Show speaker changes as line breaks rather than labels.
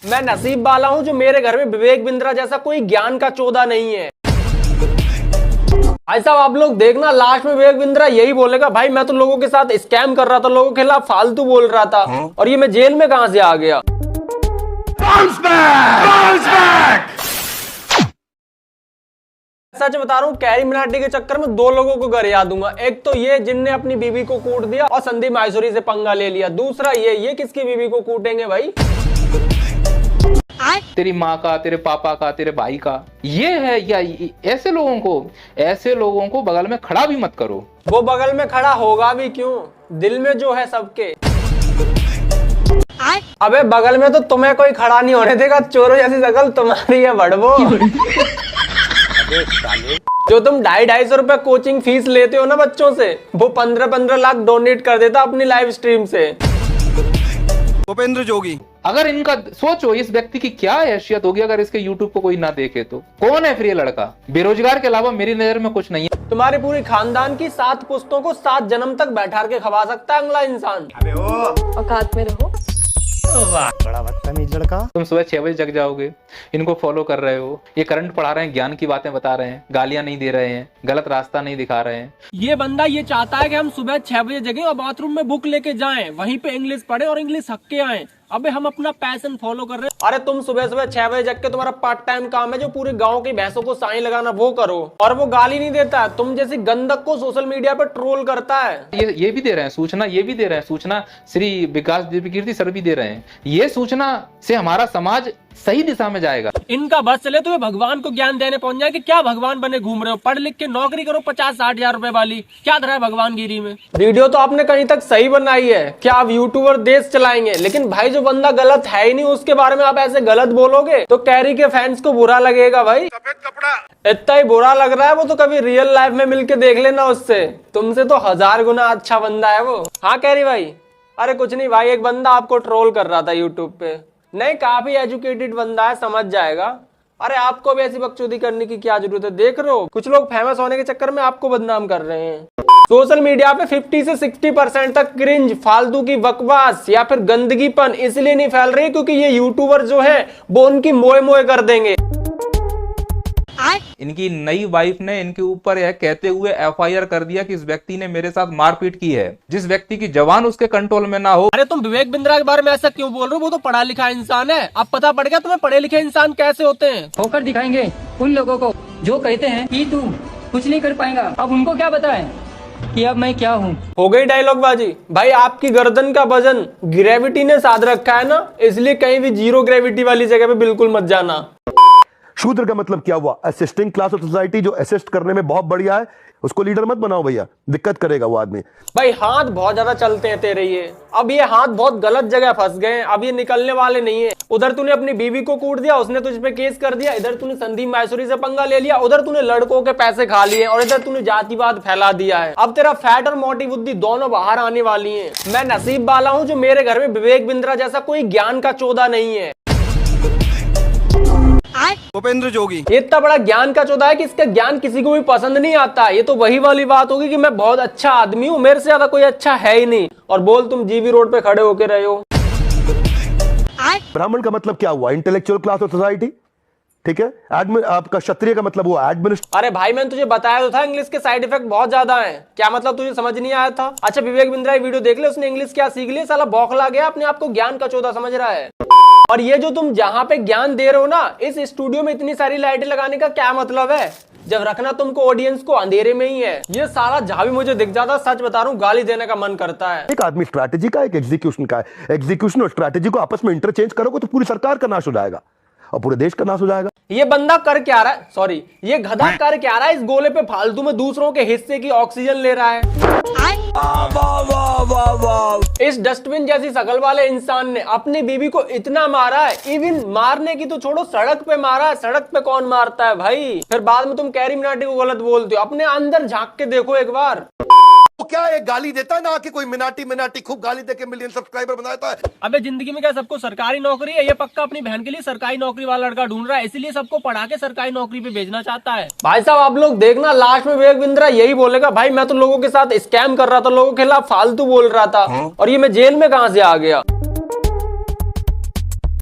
मैं नसीब वाला हूँ जो मेरे घर में विवेक बिंद्रा जैसा कोई ज्ञान का चौधा नहीं है। भाई साहब आप लोग देखना, लास्ट में विवेक बिंद्रा यही बोलेगा, भाई मैं तो लोगों के साथ स्कैम कर रहा था, लोगों के खिलाफ फालतू बोल रहा था, और ये मैं जेल में कहां से आ गया। सच बता रहा हूँ, कैरी मिनाटी के चक्कर में दो लोगों को गरिया दूंगा। एक तो ये जिनने अपनी बीवी को कूट दिया और संदीप माहेश्वरी से पंगा ले लिया, दूसरा ये किसकी बीवी को कूटेंगे भाई।
तेरी माँ का, तेरे पापा का, तेरे भाई का, ये है या ऐसे लोगों को बगल में खड़ा भी मत करो।
वो बगल में खड़ा होगा भी क्यों, दिल में जो है सबके। अबे बगल में तो तुम्हें कोई खड़ा नहीं होने देगा, चोरों जैसी शकल तुम्हारी है बड़बो। जो तुम 250-250 रुपए कोचिंग फीस लेते हो ना बच्चों से, वो 15-15 लाख डोनेट कर देता अपनी लाइव स्ट्रीम से।
भूपेंद्र जोगी,
अगर इनका सोचो इस व्यक्ति की क्या हैसियत होगी अगर इसके YouTube को कोई ना देखे तो। कौन है फिर ये लड़का? बेरोजगार के अलावा मेरी नजर में कुछ नहीं है।
तुम्हारी पूरी खानदान की 7 पुश्तों को 7 जन्म तक बैठा के खवा सकता है अगला इंसान।
औकात में रहो।
बड़ा बदतमीज लड़का।
तुम सुबह 6 बजे जग जाओगे, इनको फॉलो कर रहे हो, ये करंट पढ़ा रहे हैं, ज्ञान की बातें बता रहे हैं, गालियां नहीं दे रहे हैं, गलत रास्ता नहीं दिखा रहे हैं।
ये बंदा ये चाहता है कि हम सुबह 6 बजे जगें और बाथरूम में बुक लेके जाएं, वहीं पे इंग्लिश पढ़े और इंग्लिश हक के आए। अबे हम अपना पैशन फॉलो कर रहे हैं। अरे तुम सुबह सुबह 6 बजे जग के तुम्हारा पार्ट टाइम काम है जो पूरे गांव की भैंसों को साई लगाना, वो करो। और वो गाली नहीं देता, तुम जैसी गंदक को सोशल मीडिया पे ट्रोल करता है।
ये भी दे रहे हैं सूचना, ये भी दे रहे हैं सूचना, श्री विकास कीर्ति सर भी दे रहे हैं। ये सूचना से हमारा समाज सही दिशा में जाएगा।
इनका बस चले तो ये भगवान को ज्ञान देने पहुंच जाए कि क्या भगवान बने घूम रहे हो, पढ़ लिख के नौकरी करो 50-60 हजार रुपए वाली, क्या धरा है भगवान गिरी में। वीडियो तो आपने कहीं तक सही बनाई है, क्या आप यूट्यूबर देश चलाएंगे, लेकिन भाई जो बंदा गलत है ही नहीं उसके बारे में आप ऐसे गलत बोलोगे तो कैरी के फैंस को बुरा लगेगा भाई।
सफेद कपड़ा
इतना ही बुरा लग रहा है वो तो कभी रियल लाइफ में मिलके देख लेना उससे, तुमसे तो 1000 गुना अच्छा बंदा है वो। हाँ कैरी भाई, अरे कुछ नहीं भाई, एक बंदा आपको ट्रोल कर रहा था यूट्यूब पे, नहीं काफी एजुकेटेड बंदा है, समझ जाएगा। अरे आपको भी ऐसी बकचोदी करने की क्या जरूरत है, देख रहे हो कुछ लोग फेमस होने के चक्कर में आपको बदनाम कर रहे हैं। सोशल मीडिया पे 50 से 60% तक क्रिंज, फालतू की बकवास या फिर गंदगीपन इसलिए नहीं फैल रही क्योंकि ये यूट्यूबर जो है वो उनकी मोए मोए कर देंगे।
इनकी नई वाइफ ने इनके ऊपर यह कहते हुए FIR कर दिया कि इस व्यक्ति ने मेरे साथ मारपीट की है। जिस व्यक्ति की जवान उसके कंट्रोल में ना हो।
अरे तुम विवेक बिंद्रा के बारे में ऐसा क्यों बोल रहे हो, वो तो पढ़ा लिखा इंसान है। अब पता पड़ गया तुम्हें पढ़े लिखे इंसान कैसे होते हैं।
होकर दिखाएंगे उन लोगों को जो कहते हैं कि तू कुछ नहीं कर पाएगा। अब उनको क्या बताएं कि अब मैं क्या हूँ।
हो गई डायलॉग बाजी भाई। आपकी गर्दन का वजन ग्रेविटी ने साध रखा है ना, इसलिए कहीं भी जीरो ग्रेविटी वाली जगह पे बिल्कुल मत जाना।
शूद्र का मतलब क्या हुआ? असिस्टिंग क्लास ऑफ सोसाइटी, जो असिस्ट करने में बहुत बढ़िया है, उसको लीडर मत बनाओ भैया, दिक्कत करेगा वो आदमी।
भाई हाथ बहुत ज्यादा चलते हैं तेरे ये, अब ये हाथ बहुत गलत जगह फंस गए, अब ये निकलने वाले नहीं है। उधर तूने अपनी बीवी को कूट दिया, उसने तुझ पे केस कर दिया, इधर तूने संदीप माहेश्वरी से पंगा ले लिया, उधर तूने लड़कों के पैसे खा लिए और इधर तूने जातिवाद फैला दिया है। अब तेरा फैट और मोटी बुद्धि दोनों बाहर आने वाली है। मैं नसीब वाला हूँ जो मेरे घर में विवेक बिंद्रा जैसा कोई ज्ञान का चौधा नहीं है।
भूपेंद्र जोगी,
ये इतना बड़ा ज्ञान का चौधा है कि इसका ज्ञान किसी को भी पसंद नहीं आता। ये तो वही वाली बात होगी कि मैं बहुत अच्छा आदमी हूँ, मेरे से ज्यादा कोई अच्छा है ही नहीं, और बोल तुम जीबी रोड पे खड़े होके रहे हो।
ब्राह्मण का मतलब क्या हुआ? इंटेलेक्चुअल क्लास ऑफ सोसाइटी, ठीक है। आपका क्षत्रिय का मतलब हुआ एडमिनिस्ट्रेटर।
अरे भाई मैंने तुझे बताया तो था इंग्लिश के साइड इफेक्ट बहुत ज्यादा हैं। क्या मतलब तुझे समझ नहीं आया था? अच्छा विवेक बिंद्रा की वीडियो देख ले, उसने इंग्लिश क्या सीख लिया, साला बौखला गया, अपने आप को ज्ञान का चौधा समझ रहा है। और ये जो तुम जहाँ पे ज्ञान दे रहे हो ना, इस स्टूडियो में इतनी सारी लाइटें लगाने का क्या मतलब है, जब रखना तुमको ऑडियंस को अंधेरे में ही है। ये सारा जहाँ भी मुझे दिख जाता, सच बता रहा हूँ, गाली देने का मन करता है।
एक आदमी स्ट्रैटेजी का, एक एग्जीक्यूशन का है। एग्जीक्यूशन और स्ट्रैटेजी को आपस में इंटरचेंज करोगे तो पूरी सरकार का नाश हो जाएगा और पूरे देश का नाश हो जाएगा। ये
बंदा कर क्या रहा है, सॉरी ये गधा कर क्या रहा है, इस गोले पे फालतू में दूसरों के हिस्से की ऑक्सीजन ले रहा है। इस डस्टबिन जैसी शकल वाले इंसान ने अपनी बीवी को इतना मारा है, इवन मारने की तो छोड़ो, सड़क पे मारा है। सड़क पे कौन मारता है भाई? फिर बाद में तुम कैरी मिनाटी को गलत बोलते हो, अपने अंदर झांक के देखो एक बार।
तो क्या एक गाली देता है ना कि कोई मिनाटी खूब गाली देके मिलियन सब्सक्राइबर बनाता है।
अबे जिंदगी में क्या सबको सरकारी नौकरी है? ये पक्का अपनी बहन के लिए सरकारी नौकरी वाला लड़का ढूंढ रहा है, इसीलिए सबको पढ़ा के सरकारी नौकरी पे भेजना चाहता है। भाई साहब आप लोग देखना, लास्ट में विवेक बिंद्रा यही बोलेगा, भाई मैं तो लोगों के साथ स्कैम कर रहा था, लोगों के खिलाफ फालतू बोल रहा था, और ये मैं जेल में कहां से आ गया।